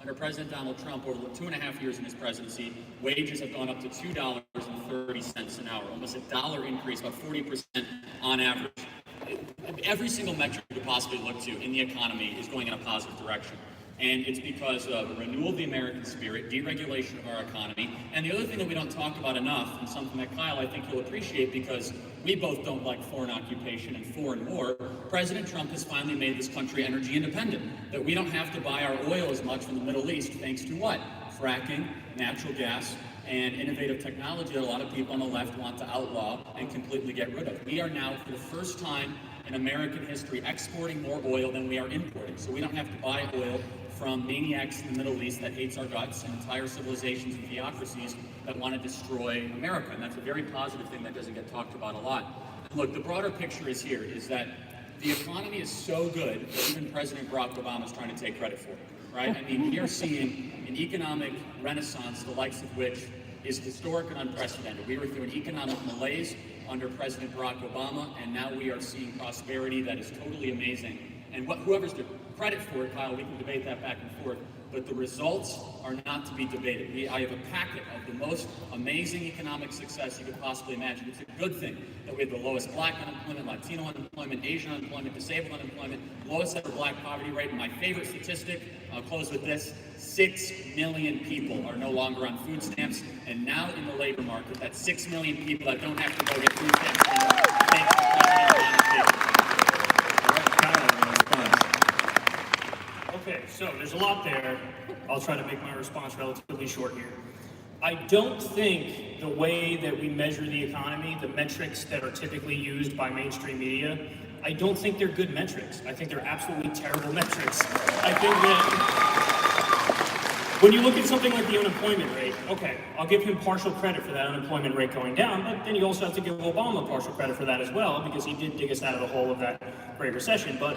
Under President Donald Trump, over the 2.5 years in his presidency, wages have gone up to $2.30 an hour, almost a dollar increase, about 40% on average. Every single metric you could possibly look to in the economy is going in a positive direction. And it's because of renewal of the American spirit, deregulation of our economy, and the other thing that we don't talk about enough, and something that Kyle, I think you'll appreciate because we both don't like foreign occupation and foreign war, President Trump has finally made this country energy independent, that we don't have to buy our oil as much from the Middle East thanks to what? Fracking, natural gas, and innovative technology that a lot of people on the left want to outlaw and completely get rid of. We are now, for the first time in American history, exporting more oil than we are importing. So we don't have to buy oil from maniacs in the Middle East that hates our guts and entire civilizations and theocracies that want to destroy America. And that's a very positive thing that doesn't get talked about a lot. And look, the broader picture is here, is that the economy is so good that even President Barack Obama is trying to take credit for it, right? I mean, we are seeing an economic renaissance, the likes of which is historic and unprecedented. We were through an economic malaise under President Barack Obama, and now we are seeing prosperity that is totally amazing. And whoever's the credit for it, Kyle, we can debate that back and forth, but the results are not to be debated. I have a packet of the most amazing economic success you could possibly imagine. It's a good thing that we have the lowest black unemployment, Latino unemployment, Asian unemployment, disabled unemployment, lowest ever black poverty rate. And my favorite statistic, I'll close with this, 6 million people are no longer on food stamps, and now in the labor market, that's 6 million people that don't have to go get food stamps anymore. Thanks for Okay, so there's a lot there. I'll try to make my response relatively short here. I don't think the way that we measure the economy, the metrics that are typically used by mainstream media, I don't think they're good metrics. I think they're absolutely terrible metrics. I think that when you look at something like the unemployment rate, okay, I'll give him partial credit for that unemployment rate going down, but then you also have to give Obama partial credit for that as well, because he did dig us out of the hole of that Great Recession. But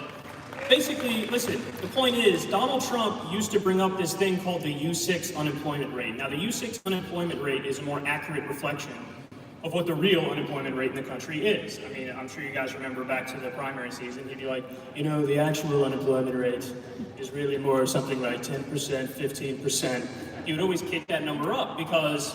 basically, listen, the point is, Donald Trump used to bring up this thing called the U6 unemployment rate. Now, the U6 unemployment rate is a more accurate reflection of what the real unemployment rate in the country is. I mean, I'm sure you guys remember back to the primary season, he'd be like, you know, the actual unemployment rate is really more something like 10%, 15%. He would always kick that number up because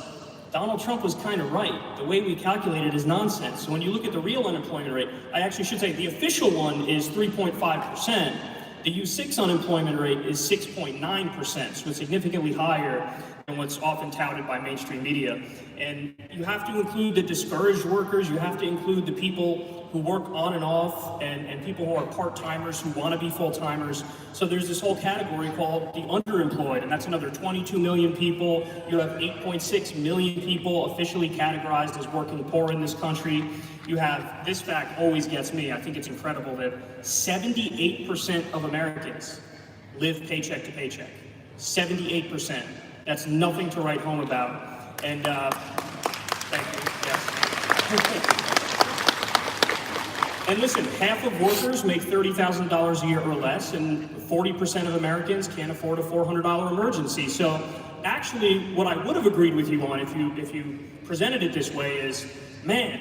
Donald Trump was kind of right. The way we calculate it is nonsense. So when you look at the real unemployment rate, I actually should say the official one is 3.5%. The U6 unemployment rate is 6.9%, so it's significantly higher than what's often touted by mainstream media. And you have to include the discouraged workers, you have to include the people who work on and off, and people who are part-timers who want to be full-timers. So there's this whole category called the underemployed, and that's another 22 million people. You have 8.6 million people officially categorized as working poor in this country. You have, this fact always gets me, I think it's incredible that 78% of Americans live paycheck to paycheck. 78%. That's nothing to write home about. And thank you, yes. And listen, half of workers make $30,000 a year or less, and 40% of Americans can't afford a $400 emergency. So actually, what I would have agreed with you on if you presented it this way is, man,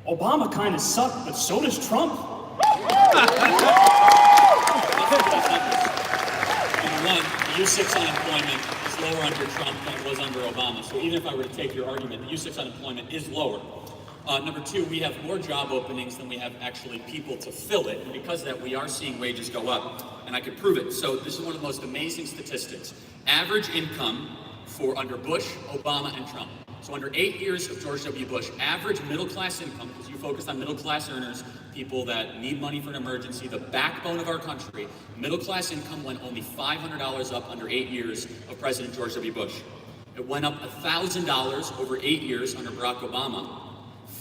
Obama kind of sucked, but so does Trump. One, the U6 unemployment is lower under Trump than it was under Obama. So even if I were to take your argument, the U6 unemployment is lower. Number two, we have more job openings than we have actually people to fill it. And because of that, we are seeing wages go up. And I could prove it. So this is one of the most amazing statistics. Average income for under Bush, Obama, and Trump. So under 8 years of George W. Bush, average middle-class income, because you focused on middle-class earners, people that need money for an emergency, the backbone of our country, middle-class income went only $500 up under 8 years of President George W. Bush. It went up $1,000 over 8 years under Barack Obama,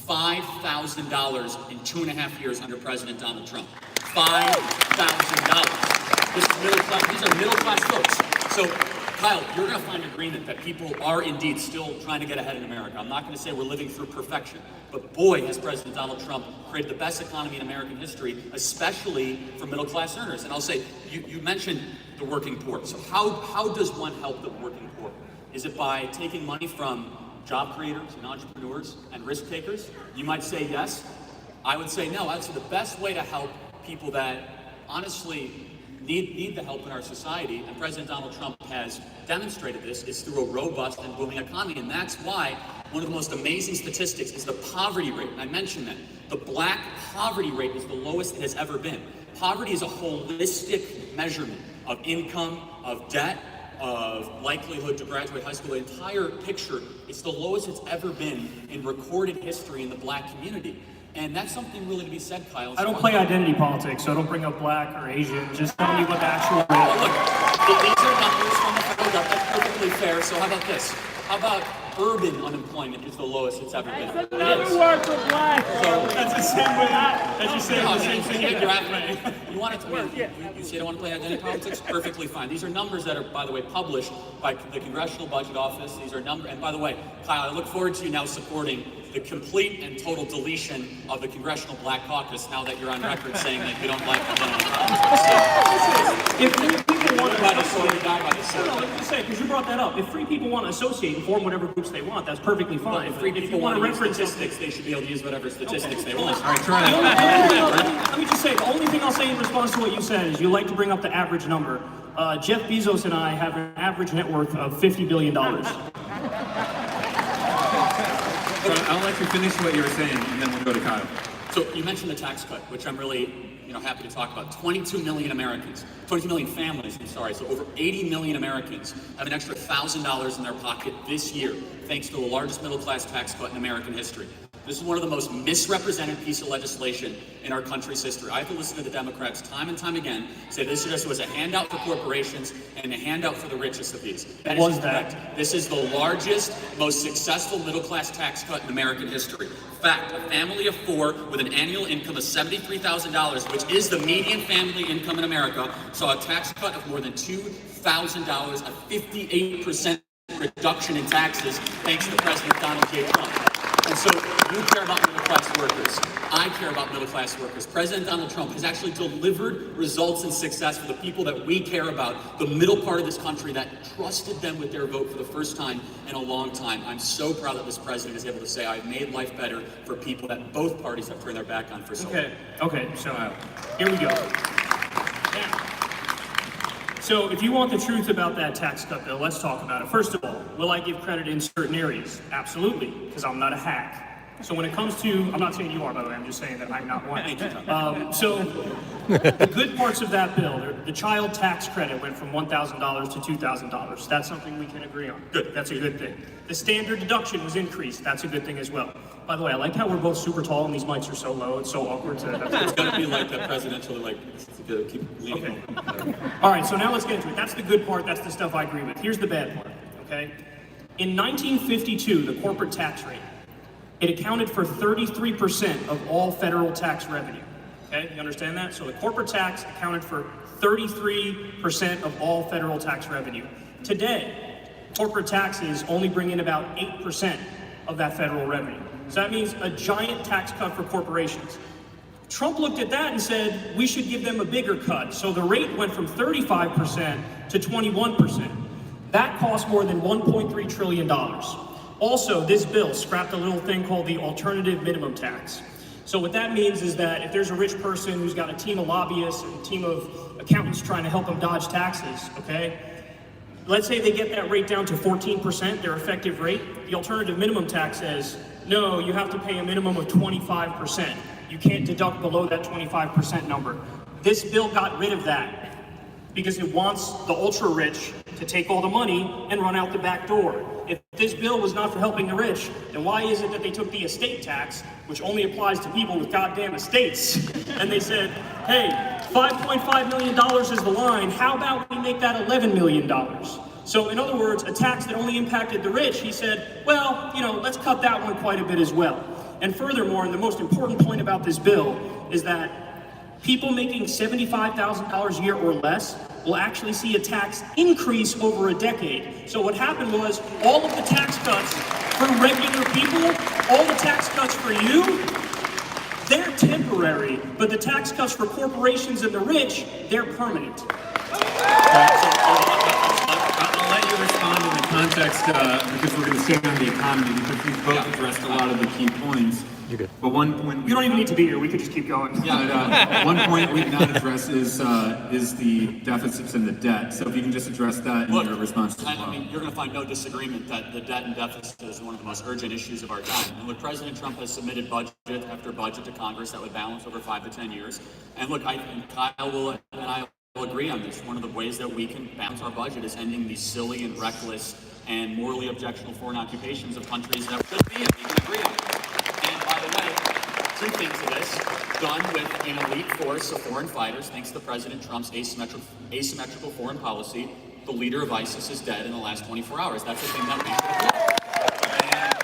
$5,000 in 2.5 years under President Donald Trump. $5,000. This is middle class, these are middle-class folks. So, Kyle, you're going to find agreement that people are indeed still trying to get ahead in America. I'm not going to say we're living through perfection, but boy, has President Donald Trump created the best economy in American history, especially for middle-class earners. And I'll say, you mentioned the working poor. So how does one help the working poor? Is it by taking money from job creators and entrepreneurs and risk takers? You might say yes. I would say no. I would say the best way to help people that honestly need the help in our society, and President Donald Trump has demonstrated this, is through a robust and booming economy. And that's why one of the most amazing statistics is the poverty rate. And I mentioned that. The black poverty rate is the lowest it has ever been. Poverty is a holistic measurement of income, of debt, of likelihood to graduate high school. The entire picture, it's the lowest it's ever been in recorded history in the black community. And that's something really to be said, Kyle. I don't play identity politics, so don't bring up black or Asian. Just tell me what the actual rate is. Well, look, these are numbers from the federal government. That's perfectly fair. So how about this? How about urban unemployment is the lowest it's ever been? That's another word for black. So That's the same way. That's the same, no, the same thing. you're asking, you want it to you say you don't want to play identity politics? Perfectly fine. These are numbers that are, by the way, published by the Congressional Budget Office. These are numbers, and by the way, Kyle, I look forward to you now supporting the complete and total deletion of the Congressional Black Caucus now that you're on record saying that you don't like identity politics. If free people want to by the sword, you die by the sword. No, let me just say, because you brought that up. If free people want to associate and form whatever groups they want, that's perfectly fine. If free But people you want to use reference statistics, they should be able to use whatever statistics they want. All right, try it. Let me just say, the only thing I'll say in response to what you said is you like to bring up the average number. Jeff Bezos and I have an average net worth of $50 billion. I'll let you finish what you were saying, and then we'll go to Kyle. So you mentioned the tax cut, which I'm really, happy to talk about. 22 million Americans, 22 million families, so over 80 million Americans have an extra $1,000 in their pocket this year, thanks to the largest middle-class tax cut in American history. This is one of the most misrepresented pieces of legislation in our country's history. I have to listen to the Democrats time and time again say this just was a handout for corporations and a handout for the richest of these. That is incorrect. This is the largest, most successful middle-class tax cut in American history. Fact, a family of four with an annual income of $73,000, which is the median family income in America, saw a tax cut of more than $2,000, a 58% reduction in taxes, thanks to President Donald J. Trump. And so you care about middle-class workers. I care about middle-class workers. President Donald Trump has actually delivered results and success for the people that we care about, the middle part of this country that trusted them with their vote for the first time in a long time. I'm so proud that this president is able to say, I've made life better for people that both parties have turned their back on for so long. Okay, so here we go. Now, so if you want the truth about that tax cut bill, let's talk about it. First of all, will I give credit in certain areas? Absolutely, because I'm not a hack. So when it comes to, I'm not saying you are, by the way, I'm just saying that I'm not one. So the good parts of that bill, the child tax credit went from $1,000 to $2,000. That's something we can agree on. Good, that's a good thing. The standard deduction was increased. That's a good thing as well. By the way, I like how we're both super tall and these mics are so low. It's so awkward to. It's gonna be like that presidential, keep leaning. Okay. All right, so now let's get into it. That's the good part. That's the stuff I agree with. Here's the bad part, okay? In 1952, the corporate tax rate, it accounted for 33% of all federal tax revenue. Okay, you understand that? So the corporate tax accounted for 33% of all federal tax revenue. Today, corporate taxes only bring in about 8% of that federal revenue. So that means a giant tax cut for corporations. Trump looked at that and said, we should give them a bigger cut. So the rate went from 35% to 21%. That cost more than $1.3 trillion. Also, this bill scrapped a little thing called the alternative minimum tax. So what that means is that if there's a rich person who's got a team of lobbyists and a team of accountants trying to help them dodge taxes, okay? Let's say they get that rate down to 14%, their effective rate. The alternative minimum tax says, no, you have to pay a minimum of 25%. You can't deduct below that 25% number. This bill got rid of that because it wants the ultra rich to take all the money and run out the back door. If this bill was not for helping the rich, then why is it that they took the estate tax, which only applies to people with goddamn estates, and they said, hey, $5.5 million is the line, how about we make that $11 million? So in other words, a tax that only impacted the rich, he said, well, let's cut that one quite a bit as well. And furthermore, and the most important point about this bill is that people making $75,000 a year or less will actually see a tax increase over a decade. So what happened was all of the tax cuts for regular people, all the tax cuts for you, they're temporary, but the tax cuts for corporations and the rich, they're permanent. I'll let you respond in the context context, because we're going to stay on the economy, because we've both addressed a lot of the key points. You're good. But one point You don't even need to be here. We could just keep going. one point we've not addressed is the deficits and the debt. So if you can just address that in your response as well. I mean, you're going to find no disagreement that the debt and deficit is one of the most urgent issues of our time. And look, President Trump has submitted budget after budget to Congress that would balance over 5 to 10 years. And look, I think Kyle will and I will agree on this. One of the ways that we can balance our budget is ending these silly and reckless and morally objectionable foreign occupations of countries that should be, and we can agree on. And by the way, two things to this, done with an elite force of foreign fighters, thanks to President Trump's asymmetrical foreign policy. The leader of ISIS is dead in the last 24 hours. That's the thing that we should have. And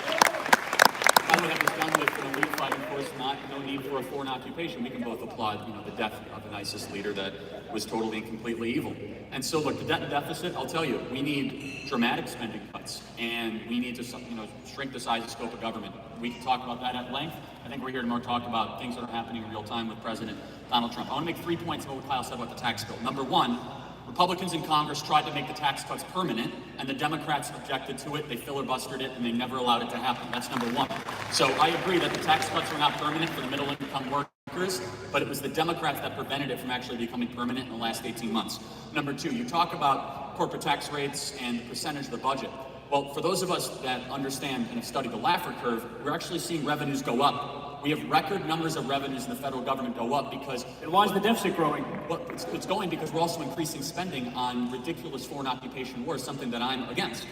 I would have this done with an elite fighting force, no need for a foreign occupation. We can both applaud, the death of an ISIS leader that was totally and completely evil. And so, look, the debt and deficit, I'll tell you, we need dramatic spending cuts, and we need to, shrink the size and scope of government. We can talk about that at length. I think we're here to more talk about things that are happening in real time with President Donald Trump. I want to make 3 points about what Kyle said about the tax bill. Number one, Republicans in Congress tried to make the tax cuts permanent, and the Democrats objected to it. They filibustered it, and they never allowed it to happen. That's number one. So I agree that the tax cuts were not permanent for the middle-income workers, but it was the Democrats that prevented it from actually becoming permanent in the last 18 months. Number two, you talk about corporate tax rates and the percentage of the budget. Well, for those of us that understand and have studied the Laffer curve, we're actually seeing revenues go up. We have record numbers of revenues in the federal government go up because... And why is the deficit growing? Well, it's going because we're also increasing spending on ridiculous foreign occupation wars, something that I'm against.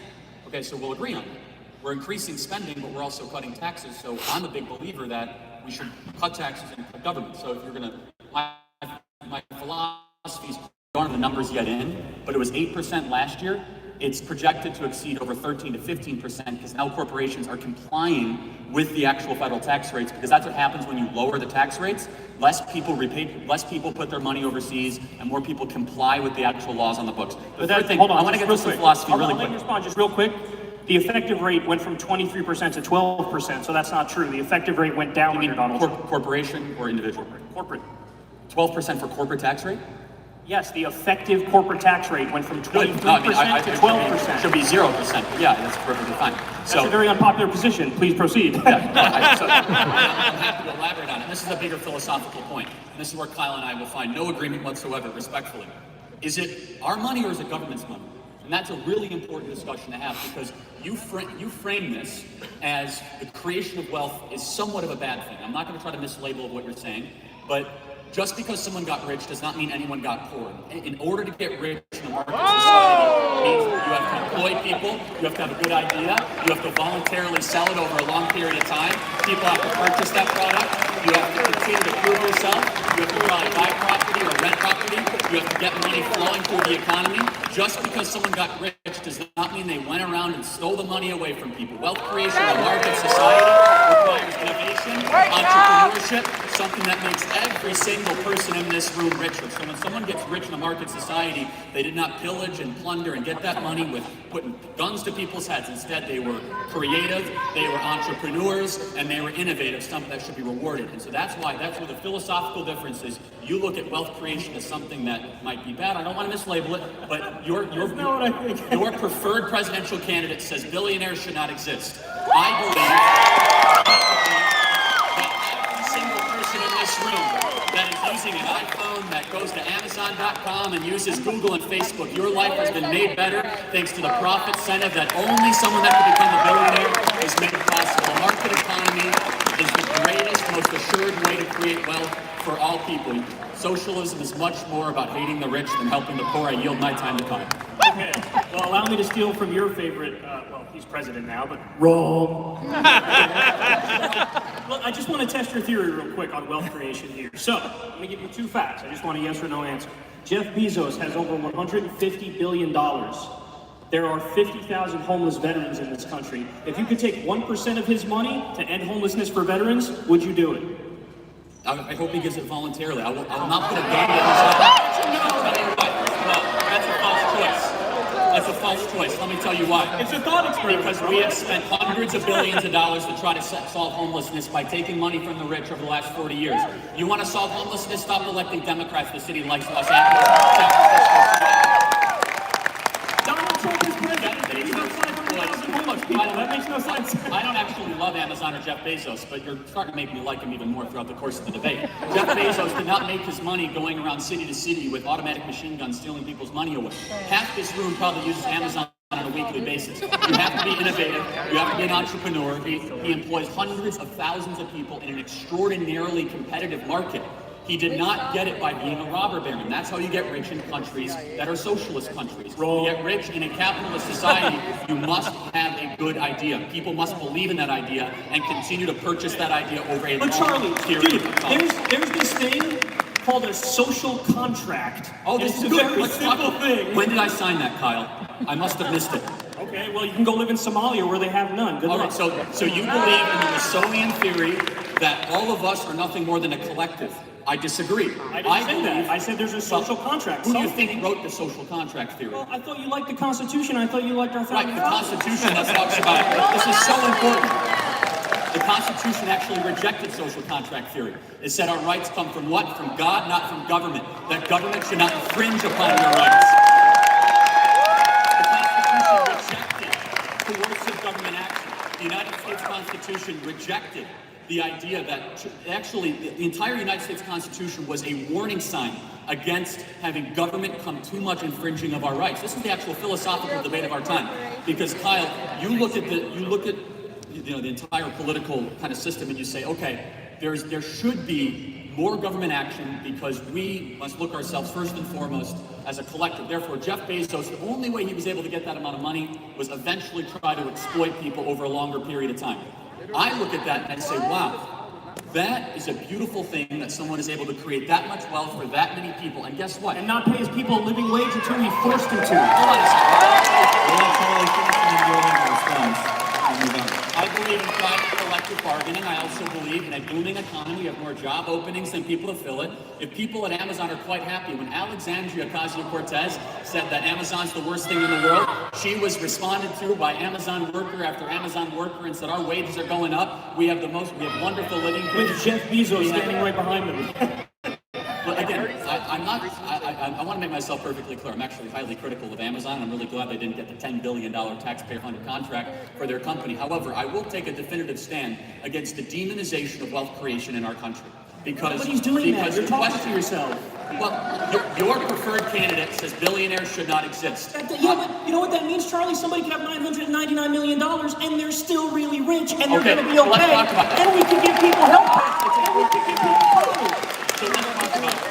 Okay, so we'll agree on that. We're increasing spending, but we're also cutting taxes. So I'm a big believer that we should cut taxes and cut government. So if you're going to... My philosophy is aren't the numbers yet in, but it was 8% last year. It's projected to exceed over 13 to 15% because now corporations are complying with the actual federal tax rates, because that's what happens when you lower the tax rates. Less people put their money overseas, and more people comply with the actual laws on the books. The third thing, I want to get to some philosophy really quick. Let me respond just real quick. The effective rate went from 23% to 12%, so that's not true. The effective rate went down. You mean corporation or individual? Corporate. 12% for corporate tax rate? Yes, the effective corporate tax rate went from 23% to 12%. It should be 0%. Yeah, that's perfectly fine. That's a very unpopular position. Please proceed. I'm happy to elaborate on it. This is a bigger philosophical point. And this is where Kyle and I will find no agreement whatsoever, respectfully. Is it our money or is it government's money? And that's a really important discussion to have, because you frame this as the creation of wealth is somewhat of a bad thing. I'm not going to try to mislabel what you're saying, but just because someone got rich does not mean anyone got poor. In order to get rich in a market society, means you have to employ people, you have to have a good idea, you have to voluntarily sell it over a long period of time, people have to purchase that product, you have to continue to prove yourself, you have to probably buy property or rent property, you have to get money flowing through the economy. Just because someone got rich does not mean they went around and stole the money away from people. Wealth creation in a market society requires innovation, entrepreneurship, something that makes every single person in this room richer. So when someone gets rich in a market society, they did not pillage and plunder and get that money with putting guns to people's heads. Instead, they were creative, they were entrepreneurs, and they were innovative, something that should be rewarded. And so that's where the philosophical difference is. You look at wealth creation as something that might be bad. I don't want to mislabel it, but your preferred presidential candidate says billionaires should not exist. I believe that every single person in this room that is using an iPhone, that goes to Amazon.com and uses Google and Facebook, your life has been made better thanks to the profit center that only someone that can become a billionaire has made possible. The market economy is the greatest, most assured way to create wealth for all people. Socialism is much more about hating the rich than helping the poor. I yield my time to Kyle. Okay, well, allow me to steal from your favorite, well, he's president now, but wrong. Well, I just want to test your theory real quick on wealth creation here. So, I'm going to give you two facts. I just want a yes or no answer. Jeff Bezos has over $150 billion. There are 50,000 homeless veterans in this country. If you could take 1% of his money to end homelessness for veterans, would you do it? I hope he gives it voluntarily. I will not put a gun to his head. I'll tell you why. No, that's a false choice. That's a false choice. Let me tell you why. It's a thought experiment. Because we have spent hundreds of billions of dollars to try to solve homelessness by taking money from the rich over the last 40 years. You want to solve homelessness? Stop electing Democrats to the city like Los Angeles, San Francisco. Donald Trump is president. He's not 500 people. That makes no sense. I don't actually love Amazon or Jeff Bezos, but you're starting to make me like him even more throughout the course of the debate. Jeff Bezos did not make his money going around city to city with automatic machine guns stealing people's money away. Half this room probably uses Amazon on a weekly basis. You have to be innovative. You have to be an entrepreneur. He employs hundreds of thousands of people in an extraordinarily competitive market. He did not get it by being a robber baron. That's how you get rich in countries that are socialist countries. Wrong. You get rich in a capitalist society, you must have a good idea. People must believe in that idea and continue to purchase that idea over a But long Charlie, period dude, of time. there's this thing called a social contract. Oh, this is a good. very Let's simple talk. thing. When did I sign that, Kyle? I must have missed it. Okay, well, you can go live in Somalia where they have none. Good All luck. right, so you believe in the Rousseauian theory that all of us are nothing more than a collective. I disagree. I didn't say that. I said there's a social contract. Who do you think wrote the social contract theory? Well, I thought you liked the Constitution. I thought you liked our Right, founding the fathers. Constitution that talks about this is so important. The Constitution actually rejected social contract theory. It said our rights come from what? From God, not from government. That government should not infringe upon your rights. The Constitution rejected coercive government action. The United States Constitution rejected the idea that actually the entire United States Constitution was a warning sign against having government come too much infringing of our rights. This is the actual philosophical debate of our time. Because Kyle, you look at the entire political kind of system and you say, okay, there should be more government action because we must look ourselves first and foremost as a collective. Therefore, Jeff Bezos, the only way he was able to get that amount of money was eventually try to exploit people over a longer period of time. I look at that and I say, wow, that is a beautiful thing that someone is able to create that much wealth for that many people. And guess what? And not pay his people a living wage until he forced him to. Hold on a second. We'll let Charlie finish and then go into response. And move on. I believe in private collective bargaining. I also believe in a booming economy. We have more job openings than people to fill it. If people at Amazon are quite happy, when Alexandria Ocasio-Cortez said that Amazon's the worst thing in the world, she was responded to by Amazon worker after Amazon worker and said our wages are going up. We have wonderful living With conditions. Jeff Bezos standing right behind them. But again, I want to make myself perfectly clear. I'm actually highly critical of Amazon. I'm really glad they didn't get the $10 billion taxpayer-funded contract for their company. However, I will take a definitive stand against the demonization of wealth creation in our country. Because But he's doing that. because You're the talking question- to yourself. Well, your preferred candidate says billionaires should not exist. You know what that means, Charlie? Somebody could have $999 million and they're still really rich and they're Okay, going to be so let's okay. talk about that. And we can give people health. And we can give people food. So let's talk about it.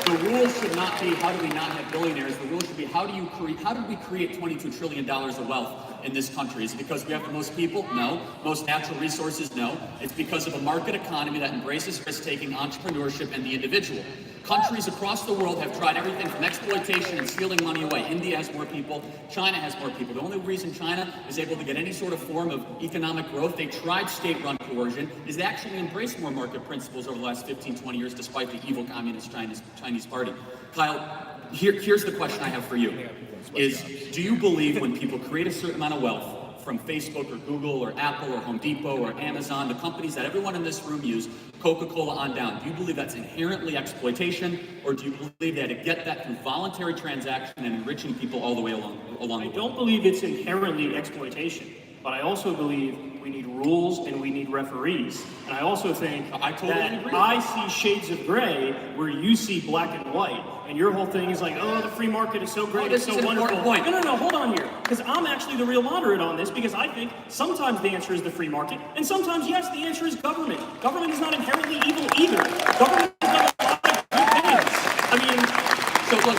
The rule should not be how do we not have billionaires. The rule should be how did we create $22 trillion of wealth in this country? Is it because we have the most people? No. Most natural resources? No. It's because of a market economy that embraces risk-taking, entrepreneurship, and the individual. Countries across the world have tried everything from exploitation and stealing money away. India has more people. China has more people. The only reason China is able to get any sort of form of economic growth, they tried state-run coercion, is they actually embraced more market principles over the last 15, 20 years, despite the evil communist Chinese party. Kyle, here's the question I have for you. Do you believe when people create a certain amount of wealth, from Facebook or Google or Apple or Home Depot or Amazon, the companies that everyone in this room use, Coca-Cola on down, do you believe that's inherently exploitation, or do you believe they had to get that through voluntary transaction and enriching people all the way along the I way? don't believe it's inherently exploitation, but I also believe we need rules and we need referees. And I also think I totally that agree. I see shades of gray where you see black and white. And your whole thing is like, oh, the free market is so great, Oh, this it's is so an wonderful. important point. No, hold on here. Because I'm actually the real moderate on this, because I think sometimes the answer is the free market, and sometimes, yes, the answer is government. Government is not inherently evil either. Government has done a lot of good things. I mean, So look,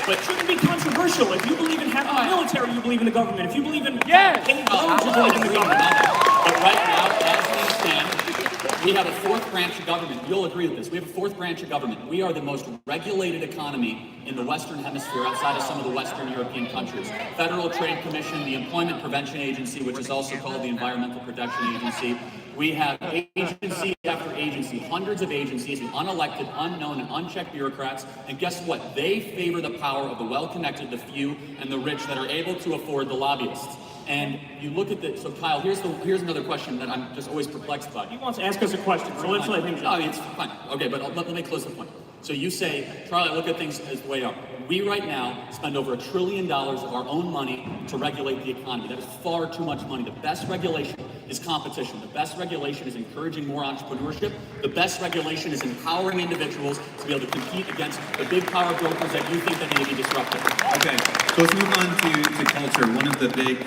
but it shouldn't be controversial. If you believe in having the military, you believe in the government. If you believe in paying I loans, you believe in the agree with government. that. But right now, as we stand, we have a fourth branch of government. You'll agree with this. We have a fourth branch of government. We are the most regulated economy in the Western Hemisphere outside of some of the Western European countries. Federal Trade Commission, the Employment Prevention Agency, which is also called the Environmental Protection Agency. We have agency after agency, hundreds of agencies with unelected, unknown, and unchecked bureaucrats. And guess what? They favor the power of the well-connected, the few, and the rich that are able to afford the lobbyists. And you look at the, so Kyle, here's another question that I'm just always perplexed by. He wants to ask us a question, so let's let him No, it's fine. Okay, but let me close the point. So you say, Charlie, look at things as the way up. We right now spend over $1 trillion of our own money to regulate the economy. That is far too much money. The best regulation is competition. The best regulation is encouraging more entrepreneurship. The best regulation is empowering individuals to be able to compete against the big power brokers that you think that need to be disrupted. Okay, so let's move on to culture. One of the big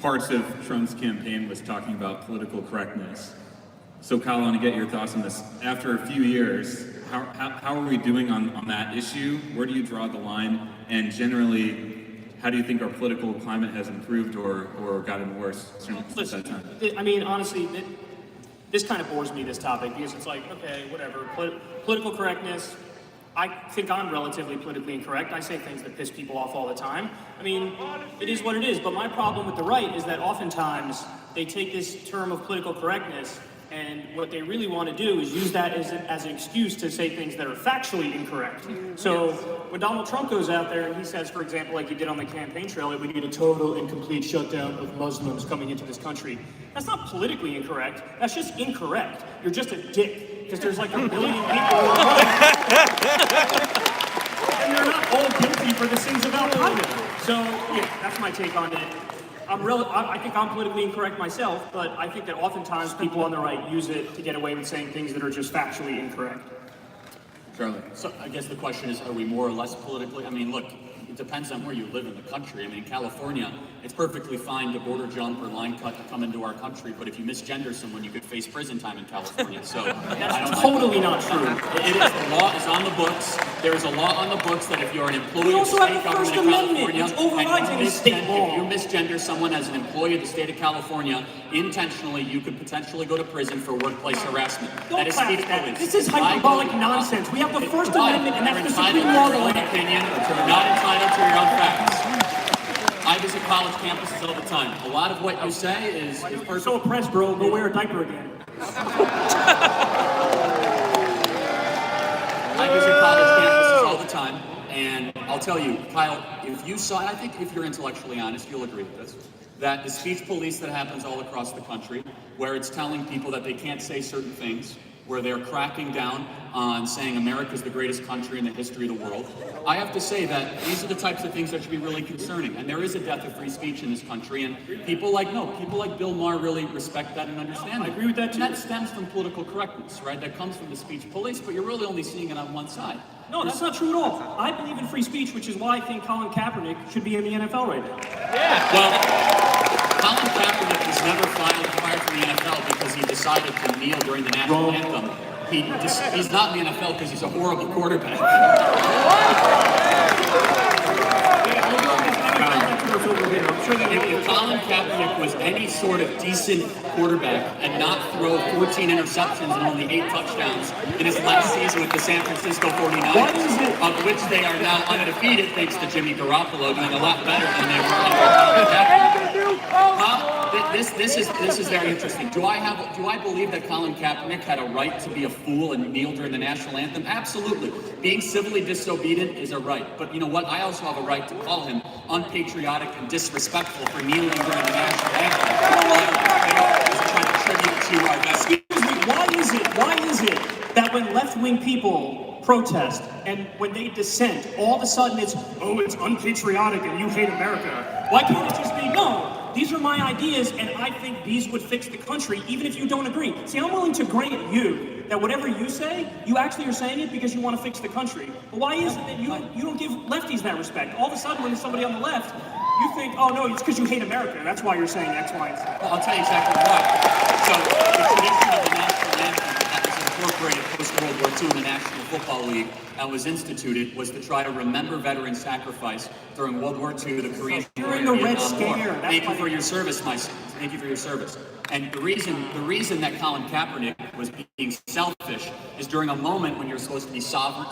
parts of Trump's campaign was talking about political correctness. So Kyle, I want to get your thoughts on this. After a few years, how are we doing on that issue? Where do you draw the line? And generally, how do you think our political climate has improved or gotten worse since that time? I mean, honestly, this kind of bores me, this topic, because it's like, okay, whatever, political correctness. I think I'm relatively politically incorrect. I say things that piss people off all the time. I mean, it is what it is. But my problem with the right is that oftentimes they take this term of political correctness, and what they really want to do is use that as an excuse to say things that are factually incorrect. So when Donald Trump goes out there and he says, for example, like he did on the campaign trail, that we need a total and complete shutdown of Muslims coming into this country, that's not politically incorrect. That's just incorrect. You're just a dick, because there's like 1 billion people who are and they're not all guilty for the sins of Al Qaeda. So yeah, that's my take on it. I think I'm politically incorrect myself, but I think that oftentimes people on the right use it to get away with saying things that are just factually incorrect. Charlie. So I guess the question is, are we more or less politically? I mean, look, it depends on where you live in the country. I mean, in California, it's perfectly fine to border jump or line cut to come into our country, but if you misgender someone, you could face prison time in California. So that's totally not true. It is. The law is on the books. There is a law on the books that if you're an employee of the state government of California, if you misgender someone as an employee of the state of California intentionally, you could potentially go to prison for workplace harassment. That is speech police. This is hyperbolic nonsense. We have the First Amendment, and that's the Supreme Law of the land. Opinion, but you're not entitled to your own facts. I visit college campuses all the time. A lot of what you say is You're so oppressed, bro. Go wear a diaper again. I visit college campuses all the time, and I'll tell you, Kyle, if you saw, and I think if you're intellectually honest, you'll agree with this, that the speech police that happens all across the country, where it's telling people that they can't say certain things, where they're cracking down on saying America's the greatest country in the history of the world, I have to say that these are the types of things that should be really concerning. And there is a death of free speech in this country, and people like Bill Maher really respect that and understand that. I agree with that too. And that stems from political correctness, right? That comes from the speech police, but you're really only seeing it on one side. No, that's not true at all. I believe in free speech, which is why I think Colin Kaepernick should be in the NFL right now. Yeah. Well, Colin Kaepernick was never fired from the NFL because he decided to kneel during the national anthem. He's not in the NFL because he's a horrible quarterback. If Colin Kaepernick was any sort of decent quarterback and not throw 14 interceptions and only 8 touchdowns in his last season with the San Francisco 49ers, of which they are now undefeated thanks to Jimmy Garoppolo doing a lot better than they were under Colin Kaepernick. This is very interesting. Do I believe that Colin Kaepernick had a right to be a fool and kneel during the national anthem? Absolutely. Being civilly disobedient is a right. But you know what? I also have a right to call him unpatriotic and disrespectful for kneeling during the national anthem. Trying to tribute to our best. Excuse me, why is it that when left-wing people protest and when they dissent, all of a sudden it's unpatriotic and you hate America? Why can't it just be, no, these are my ideas and I think these would fix the country, even if you don't agree? See, I'm willing to grant you that whatever you say, you actually are saying it because you want to fix the country. But why is it that you don't give lefties that respect? All of a sudden when there's somebody on the left, you think, oh no, it's because you hate America. That's why you're saying X, Y, and Z. Well, I'll tell you exactly why. So the tradition of the national anthem that was incorporated post-World War II in the National Football League and was instituted was to try to remember veteran sacrifice during World War II, the Korean War, during the Red Scare. Thank you for your service, my son. Thank you for your service. And the reason that Colin Kaepernick was being selfish is during a moment when you're supposed to be somber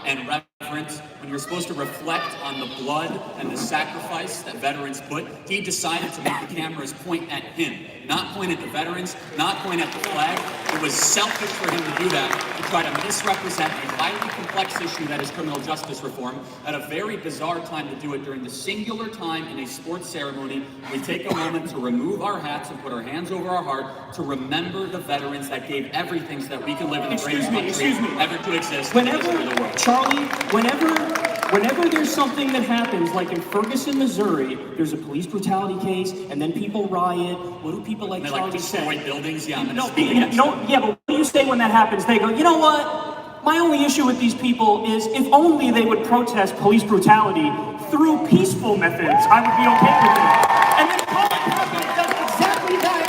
and reverence, when you're supposed to reflect on the blood and the sacrifice that veterans put, he decided to make the cameras point at him, not point at the veterans, not point at the flag. It was selfish for him to do that, to try to misrepresent a highly complex issue that is criminal justice reform at a very bizarre time to do it during the singular time in a sports ceremony. We take a moment to remove our hats and put our hands over our heart to remember the veterans that gave everything so that we can live in the greatest country ever to exist in the history of the world. Charlie, whenever there's something that happens, like in Ferguson, Missouri, there's a police brutality case, and then people riot. What do people like Charlie say? Destroy buildings? Yeah, I'm going to speak against yeah, but what do you say when that happens? They go, you know what? My only issue with these people is if only they would protest police brutality through peaceful methods, I would be okay with it. And then Colin Kaepernick does exactly that.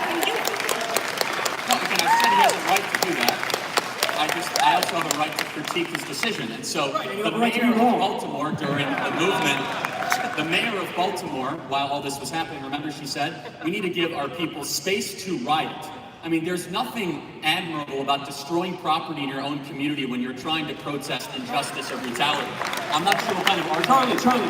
Well, again, I said he has a right to do that. I also have a right to critique his decision. And so the mayor of Baltimore during the movement, the mayor of Baltimore, while all this was happening, remember she said, we need to give our people space to riot. I mean, there's nothing admirable about destroying property in your own community when you're trying to protest injustice or brutality. I'm not sure what kind of argument. Charlie,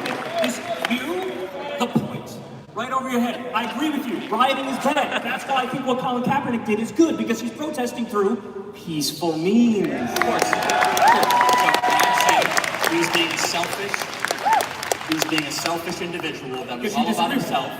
the point, right over your head. I agree with you. Rioting is bad. That's why I think what Colin Kaepernick did is good, because he's protesting through peaceful means. Of course. So I'm saying he was being selfish. He was being a selfish individual that was all about himself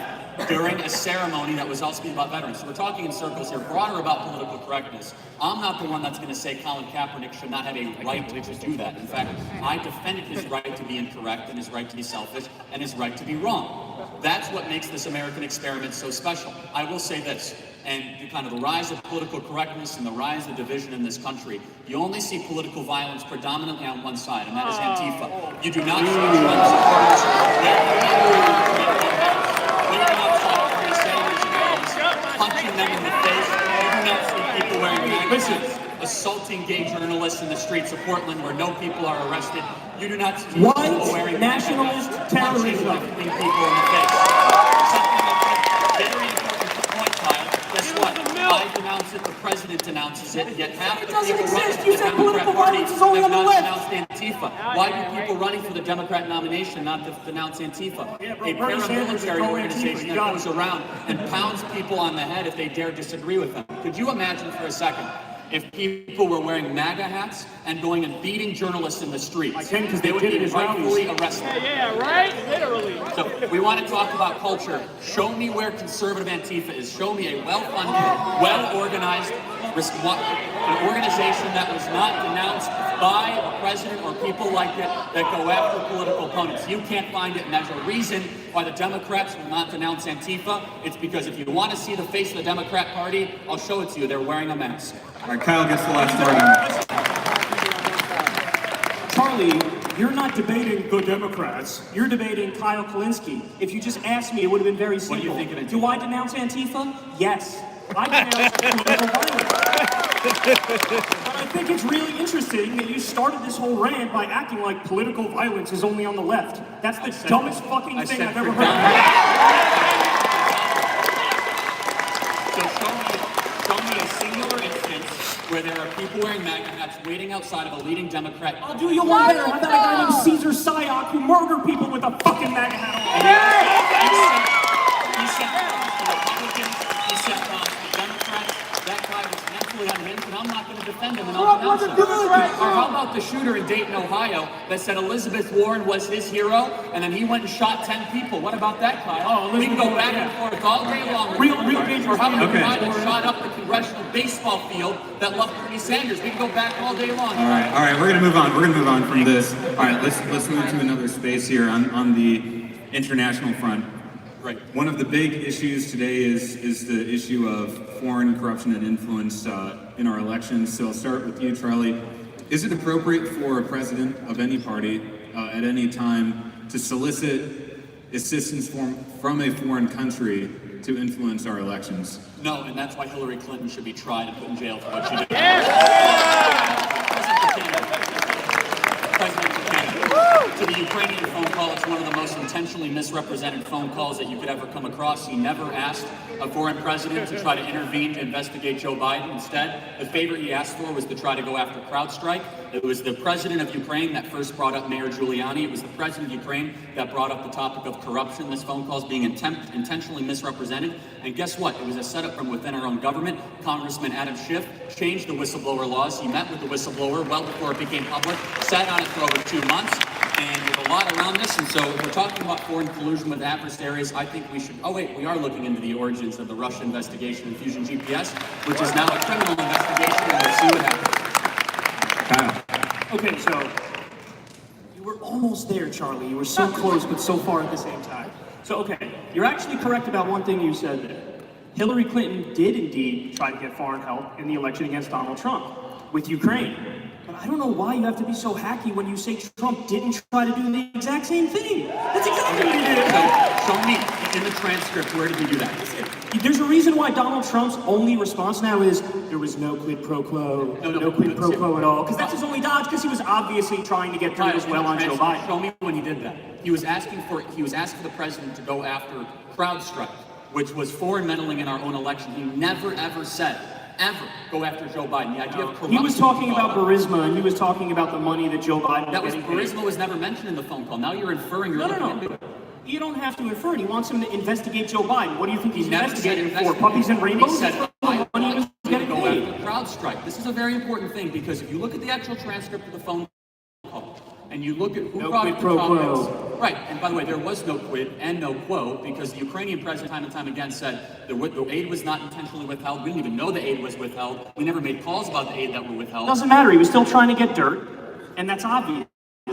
during a ceremony that was also about veterans. So we're talking in circles here, broader about political correctness. I'm not the one that's going to say Colin Kaepernick should not have a right to do that. In fact, I defended his right to be incorrect and his right to be selfish and his right to be wrong. That's what makes this American experiment so special. I will say this, and the rise of political correctness and the rise of division in this country, you only see political violence predominantly on one side, and that is Antifa. You do not see Trump supporters punching them in the face. You do not see people wearing MAGA assaulting gay journalists in the streets of Portland where no people are arrested. You do not see people wearing nationalist terrorism punching people in the face. Something that's a very important point, Kyle. Guess what? I denounce it, the president denounces it, yet half the people running for the Democrat Party have not denounced Antifa. Why do people running for the Democrat nomination not denounce Antifa? A paramilitary organization that goes around and pounds people on the head if they dare disagree with them. Could you imagine for a second if people were wearing MAGA hats and going and beating journalists in the streets? I can, because they would be rightfully arrested. Yeah, right? Literally. So we want to talk about culture. Show me where conservative Antifa is. Show me a well-funded, well-organized an organization that was not denounced by a president or people like it that go after political opponents. You can't find it, and there's a reason why the Democrats will not denounce Antifa. It's because if you want to see the face of the Democrat Party, I'll show it to you. They're wearing a mask. All right, Kyle gets the last word. Charlie, you're not debating the Democrats. You're debating Kyle Kalinske. If you just asked me, it would have been very simple. What do you think of Antifa? Do I denounce Antifa? Yes. I denounce political violence. But I think it's really interesting that you started this whole rant by acting like political violence is only on the left. That's the dumbest fucking thing I've ever heard. So show me a singular instance where there are people wearing MAGA hats waiting outside of a leading Democrat. I'll do you one better. How about a guy named Caesar Sayoc who murdered people with a fucking MAGA hat on? He sent the Republicans, he sent the Democrats. That guy was mentally unhinged, and I'm not going to defend him, and I'll denounce him. Or how about the shooter in Dayton, Ohio, that said Elizabeth Warren was his hero, and then he went and shot 10 people? What about that, Kyle? We can go back and forth all day long. Real dangerous. Or how about the guy that shot up the congressional baseball field that loved Bernie Sanders? We can go back all day long. All right, we're gonna move on. We're gonna move on from this. All right, let's move to another space here on the international front. Right. One of the big issues today is the issue of foreign corruption and influence in our elections. So I'll start with you, Charlie. Is it appropriate for a president of any party at any time to solicit assistance from a foreign country to influence our elections? No, and that's why Hillary Clinton should be tried and put in jail for what she did. President Buchanan, to the Ukrainian phone call, it's one of the most intentionally misrepresented phone calls that you could ever come across. He never asked a foreign president to try to intervene to investigate Joe Biden. Instead, the favor he asked for was to try to go after CrowdStrike. It was the president of Ukraine that first brought up Mayor Giuliani. It was the president of Ukraine that brought up the topic of corruption. This phone call is being intentionally misrepresented. And guess what? It was a setup from within our own government. Congressman Adam Schiff changed the whistleblower laws. He met with the whistleblower well before it became public, sat on it for over 2 months, and there's a lot around this. And so if we're talking about foreign collusion with adversaries, I think we should, we are looking into the origins of the Russia investigation and Fusion GPS, which is now a criminal investigation, and we'll see what happens. Kyle. Okay, so you were almost there, Charlie. You were so close, but so far at the same time. So, okay, you're actually correct about one thing you said there. Hillary Clinton did indeed try to get foreign help in the election against Donald Trump with Ukraine. But I don't know why you have to be so hacky when you say Trump didn't try to do the exact same thing. That's exactly what he did. So, show me in the transcript, where did he do that? There's a reason why Donald Trump's only response now is there was no quid pro quo, no quid pro quo at all. Because that's his only dodge, because he was obviously trying to get through as well on Joe Biden. Show me when he did that. He was asking the president to go after CrowdStrike, which was foreign meddling in our own election. He never ever said, ever, go after Joe Biden. The idea of corruption. He was talking about Burisma, and he was talking about the money that Joe Biden was getting paid. Burisma was never mentioned in the phone call. Now you're inferring you're looking into it. You don't have to infer it. He wants him to investigate Joe Biden. What do you think he's investigating for? Puppies and rainbows? He said, I money was getting go paid. after CrowdStrike. This is a very important thing, because if you look at the actual transcript of the phone call, and you look at who brought up the topics, right, and by the way, there was no quid and no quo, because the Ukrainian president time and time again said the aid was not intentionally withheld. We didn't even know the aid was withheld. We never made calls about the aid that were withheld. Doesn't matter. He was still trying to get dirt, and that's obvious.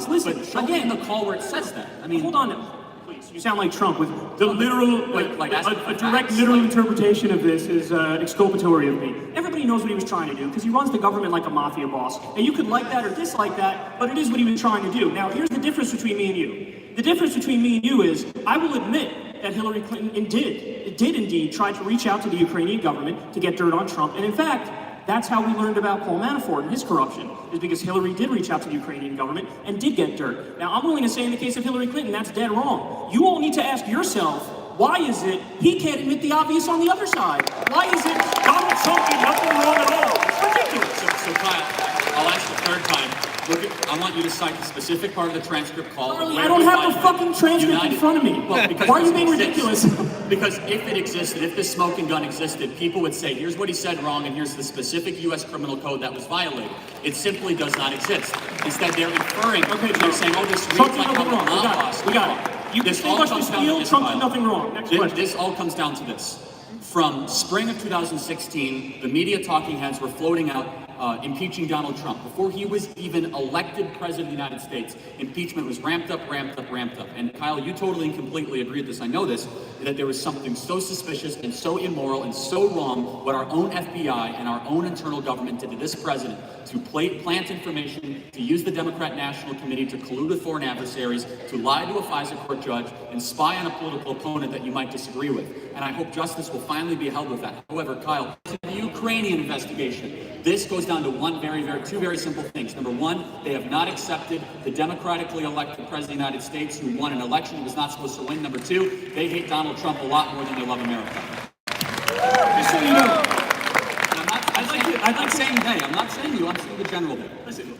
Listen, but show me in the call where it says that. I mean, hold on now. Please, you sound like Trump with the literal, a direct facts. literal interpretation of this is exculpatory of me. Everybody knows what he was trying to do, because he runs the government like a mafia boss. And you could like that or dislike that, but it is what he was trying to do. Now, here's the difference between me and you. The difference between me and you is, I will admit that Hillary Clinton did indeed try to reach out to the Ukrainian government to get dirt on Trump. And in fact, that's how we learned about Paul Manafort and his corruption, is because Hillary did reach out to the Ukrainian government and did get dirt. Now, I'm willing to say in the case of Hillary Clinton, that's dead wrong. You all need to ask yourself, why is it he can't admit the obvious on the other side? Why is it Donald Trump did nothing wrong at all? It's ridiculous. So Kyle, I'll ask the third time. I want you to cite the specific part of the transcript call. Charlie, I don't have the fucking transcript in front of me. Well, why are you being ridiculous? Because if it existed, if this smoking gun existed, people would say, here's what he said wrong, and here's the specific U.S. criminal code that was violated. It simply does not exist. Instead, they're inferring. Okay, they're saying, this reads like how the law was. We got it. You this all comes down to this. Trump did nothing wrong. Next question. This all comes down to this. From spring of 2016, the media talking heads were floating out impeaching Donald Trump. Before he was even elected president of the United States, impeachment was ramped up. And Kyle, you totally and completely agree with this, I know this, that there was something so suspicious and so immoral and so wrong what our own FBI and our own internal government did to this president, to plant information, to use the Democrat National Committee to collude with foreign adversaries, to lie to a FISA court judge, and spy on a political opponent that you might disagree with. And I hope justice will finally be held with that. However, Kyle, to the Ukrainian investigation, this goes down to two very simple things. Number one, they have not accepted the democratically elected president of the United States who won an election he was not supposed to win. Number two, they hate Donald Trump a lot more than they love America. Just so you know. I'm not saying they. I'm not saying you. I'm saying the general they. Listen.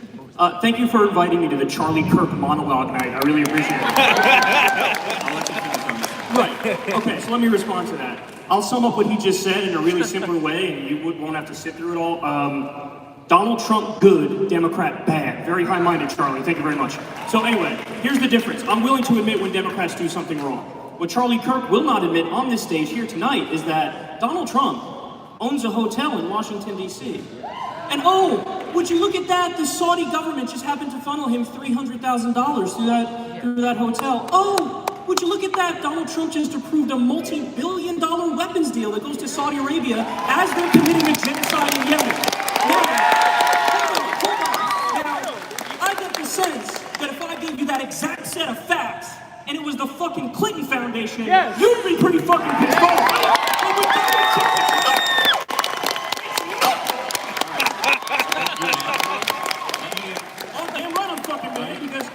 Thank you for inviting me to the Charlie Kirk monologue night. I really appreciate it. I'll let you finish on this. Right. Okay, so let me respond to that. I'll sum up what he just said in a really simple way, and you won't have to sit through it all. Donald Trump, good. Democrat, bad. Very high-minded, Charlie. Thank you very much. So anyway, here's the difference. I'm willing to admit when Democrats do something wrong. What Charlie Kirk will not admit on this stage here tonight is that Donald Trump owns a hotel in Washington, D.C. And oh, would you look at that? The Saudi government just happened to funnel him $300,000 through that hotel. Oh, would you look at that? Donald Trump just approved a multi-billion-dollar weapons deal that goes to Saudi Arabia as they're committing a genocide in Yemen. Now, hold on. Now, I get the sense that if I gave you that exact set of facts, and it was the fucking Clinton Foundation, you'd be pretty fucking pissed off. But with oh, damn right I'm fucking mad, because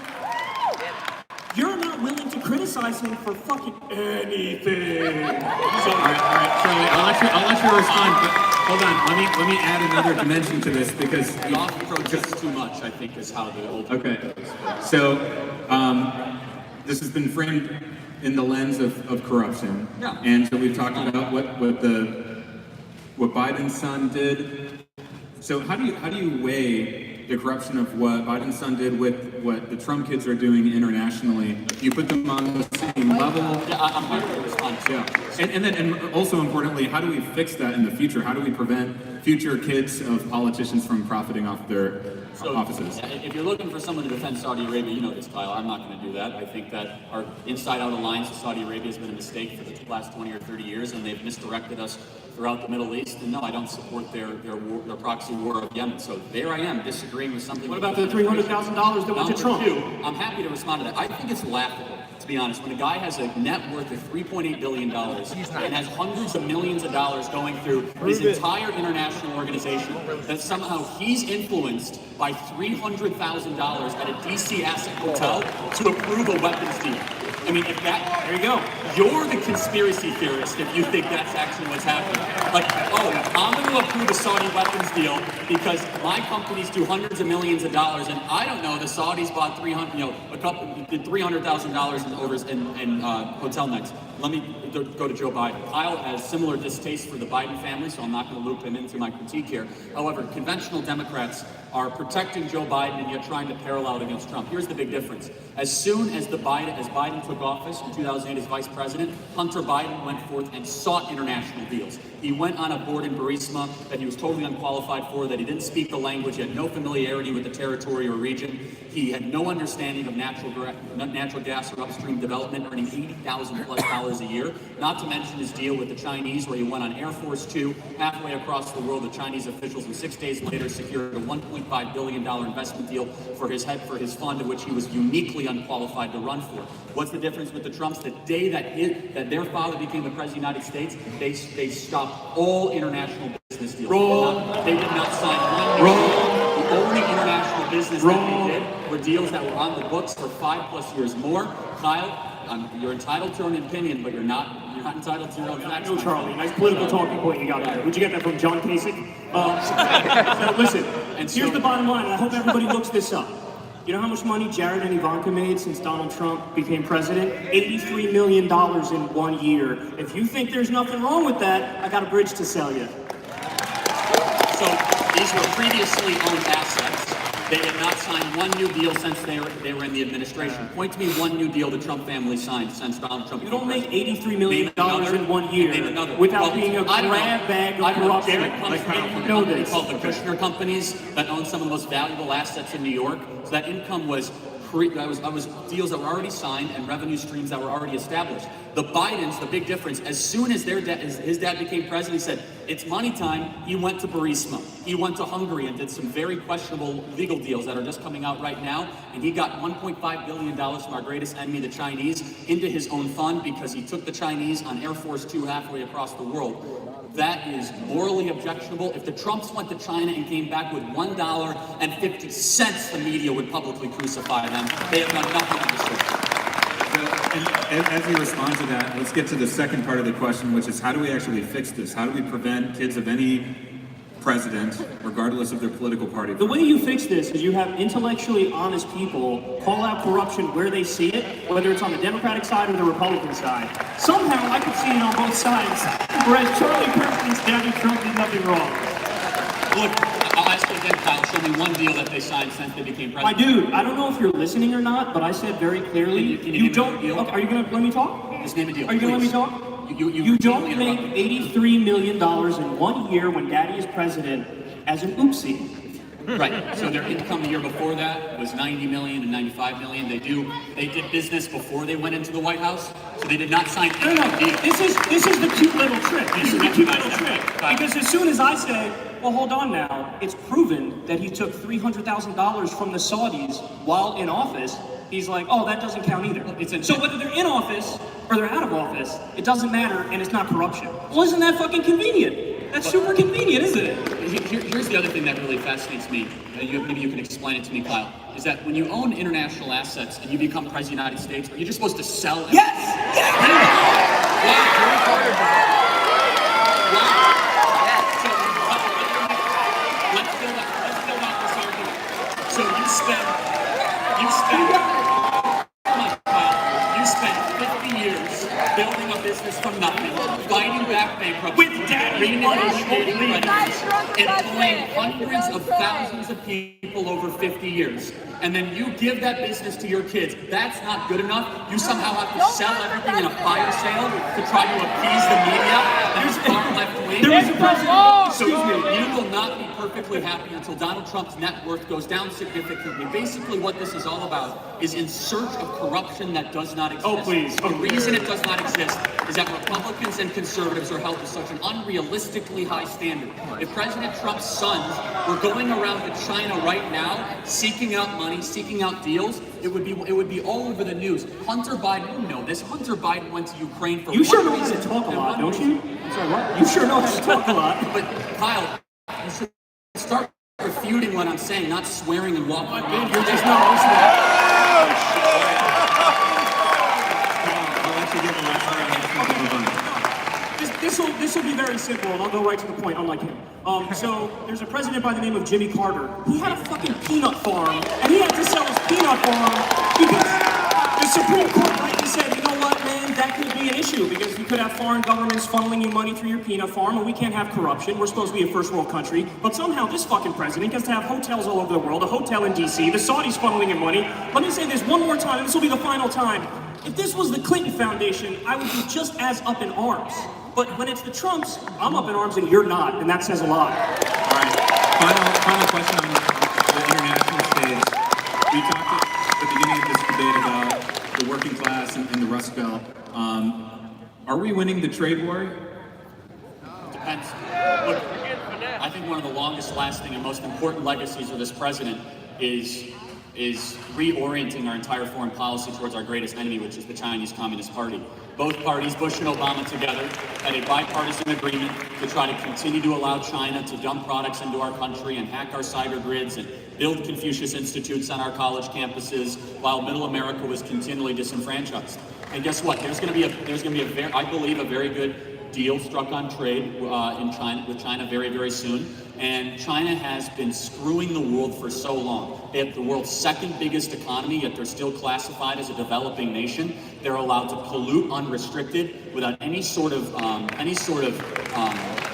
anything. All right, Charlie, I'll let you respond, but hold on, let me add another dimension to this because The off-approach just too much, I think, is how the old. okay. So this has been framed in the lens of corruption. Yeah. And so we've talked about what Biden's son did. So how do you weigh the corruption of what Biden's son did with what the Trump kids are doing internationally? You put them on the same level? Yeah, I'm happy to respond. Yeah. And also importantly, how do we fix that in the future? How do we prevent future kids of politicians from profiting off their offices? If you're looking for someone to defend Saudi Arabia, you know this, Kyle. I'm not going to do that. I think that our inside-out alliance with Saudi Arabia has been a mistake for the last 20 or 30 years, and they've misdirected us throughout the Middle East. And no, I don't support their proxy war of Yemen. So there I am, disagreeing with something. What about the $300,000 that went to Trump? Two, I'm happy to respond to that. I think it's laughable, to be honest, when a guy has a net worth of $3.8 billion and has hundreds of millions of dollars going through his entire international organization, that somehow he's influenced by $300,000 at a DC asset hotel to approve a weapons deal. I mean, if that, there you go. You're the conspiracy theorist if you think that's actually what's happening. Like, oh, I'm going to approve a Saudi weapons deal because my companies do hundreds of millions of dollars, and I don't know, the Saudis bought $300,000 in hotel nights. Let me go to Joe Biden. Kyle has similar distaste for the Biden family, so I'm not going to loop him into my critique here. However, conventional Democrats are protecting Joe Biden and yet trying to parallel it against Trump. Here's the big difference. As soon as Biden took office in 2008 as vice president, Hunter Biden went forth and sought international deals. He went on a board in Burisma that he was totally unqualified for, that he didn't speak the language, he had no familiarity with the territory or region. He had no understanding of natural gas or upstream development, earning $80,000+ a year. Not to mention his deal with the Chinese, where he went on Air Force 2 halfway across the world with Chinese officials, and 6 days later secured a $1.5 billion investment deal for his fund, of which he was uniquely unqualified to run for. What's the difference with the Trumps? The day that their father became the president of the United States, they stopped all international business deals. They did not sign one. The only international business that they did were deals that were on the books for 5+ years more. Kyle, you're entitled to an opinion, but you're not entitled to your own facts. No, Charlie. Nice political talking point you got there. Where'd you get that from, John Kasich? So listen, here's the bottom line, and I hope everybody looks this up. You know how much money Jared and Ivanka made since Donald Trump became president? $83 million in 1 year. If you think there's nothing wrong with that, I got a bridge to sell you. So these were previously owned assets. They did not sign one new deal since they were in the administration. Point to me one new deal the Trump family signed since Donald Trump. You don't make $83 million in 1 year without being a grab bag of corruption. Called the Kushner companies that own some of the most valuable assets in New York. So that income was deals that were already signed and revenue streams that were already established. The Bidens, the big difference, as soon as his dad became president, he said, it's money time. He went to Burisma. He went to Hungary and did some very questionable legal deals that are just coming out right now. And he got $1.5 billion from our greatest enemy, the Chinese, into his own fund because he took the Chinese on Air Force 2 halfway across the world. That is morally objectionable. If the Trumps went to China and came back with $1.50, the media would publicly crucify them. They have done nothing of the sort. And as you respond to that, let's get to the second part of the question, which is how do we actually fix this? How do we prevent kids of any president, regardless of their political party? The way you fix this is you have intellectually honest people call out corruption where they see it, whether it's on the Democratic side or the Republican side. Somehow I could see it on both sides, whereas Charlie Kirk thinks Donald Trump did nothing wrong. Look, I'll ask you again, Kyle. Show me one deal that they signed since they became president. My dude, I don't know if you're listening or not, but I said very clearly, Can you don't. name a deal? Okay, are you going to let me talk? Just name a deal. Are you going to let me please. talk? You don't totally make interrupted. $83 million in 1 year when Daddy is president as an oopsie. Right. So their income the year before that was $90 million and $95 million. They did business before they went into the White House, so they did not sign any deal. This is the cute little trick. This is the cute little trick. Because as soon as I say, well, hold on now, it's proven that he took $300,000 from the Saudis while in office, he's like, oh, that doesn't count either. So whether they're in office or they're out of office, it doesn't matter, and it's not corruption. Well, isn't that fucking convenient? That's super convenient, isn't it? Here's the other thing that really fascinates me. Maybe you can explain it to me, Kyle. Is that when you own international assets and you become president of the United States, are you just supposed to sell them? Yes! years building a business from nothing, fighting back bankruptcy, With daddy money. renegotiating credits, employing hundreds of thousands of people over 50 years. And then you give that business to your kids. That's not good enough. You somehow have to sell everything in a fire sale to try to appease the media that is far left wing. So you will not be perfectly happy until Donald Trump's net worth goes down significantly. Basically, what this is all about is in search of corruption that does not exist. Oh, please. The reason it does not exist is that Republicans and conservatives are held to such an unrealistically high standard. If President Trump's sons were going around to China right now, seeking out money, seeking out deals, it would be all over the news. Hunter Biden, you know this. Hunter Biden went to Ukraine for You sure one know how to reason. talk a and lot, one don't you? reason. I'm sorry, what? You sure know how to talk a lot. But Kyle, you should start refuting what I'm saying, not swearing and walking around. You're just not listening. This will be very simple, and I'll go right to the point, unlike him. So there's a president by the name of Jimmy Carter. He had a fucking peanut farm, and he had to sell his peanut farm because the Supreme Court rightly said, you know what, man, that could be an issue because you could have foreign governments funneling you money through your peanut farm, and we can't have corruption. We're supposed to be a first world country, but somehow this fucking president gets to have hotels all over the world, a hotel in D.C., the Saudis funneling him money. Let me say this one more time, and this will be the final time. If this was the Clinton Foundation, I would be just as up in arms. But when it's the Trumps, I'm up in arms and you're not, and that says a lot. All right, final question on the international stage. We talked at the beginning of this debate about the working class and the Rust Belt. Are we winning the trade war? Depends. Look, I think one of the longest lasting and most important legacies of this president is reorienting our entire foreign policy towards our greatest enemy, which is the Chinese Communist Party. Both parties, Bush and Obama together, had a bipartisan agreement to try to continue to allow China to dump products into our country and hack our cyber grids and build Confucius Institutes on our college campuses while middle America was continually disenfranchised. And guess what? There's going to be I believe, a very good deal struck on trade with China very, very soon. And China has been screwing the world for so long. They have the world's second biggest economy, yet they're still classified as a developing nation. They're allowed to pollute unrestricted without any sort of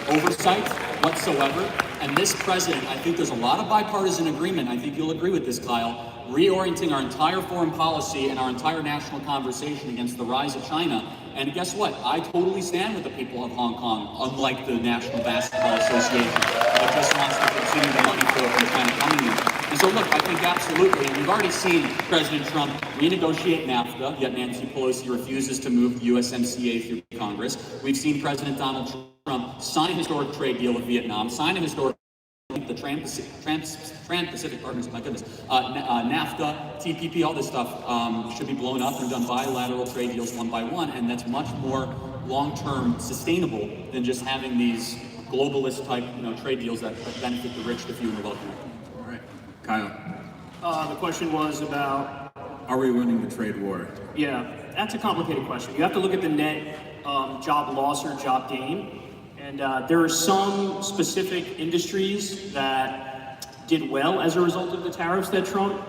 oversight whatsoever. And this president, I think there's a lot of bipartisan agreement. I think you'll agree with this, Kyle. Reorienting our entire foreign policy and our entire national conversation against the rise of China. And guess what? I totally stand with the people of Hong Kong, unlike the National Basketball Association that just wants to continue the money flow from China coming in. And so look, I think absolutely, and we've already seen President Trump renegotiate NAFTA, yet Nancy Pelosi refuses to move the USMCA through Congress. We've seen President Donald Trump sign a historic trade deal with Vietnam, sign a historic the Trans-Pacific Partnership, my goodness, NAFTA, TPP, all this stuff should be blown up and done bilateral trade deals one by one, and that's much more long-term sustainable than just having these globalist type, trade deals that benefit the rich, the few, and the wealthy. All right, Kyle. The question was about... Are we winning the trade war? Yeah, that's a complicated question. You have to look at the net job loss or job gain. And there are some specific industries that did well as a result of the tariffs that Trump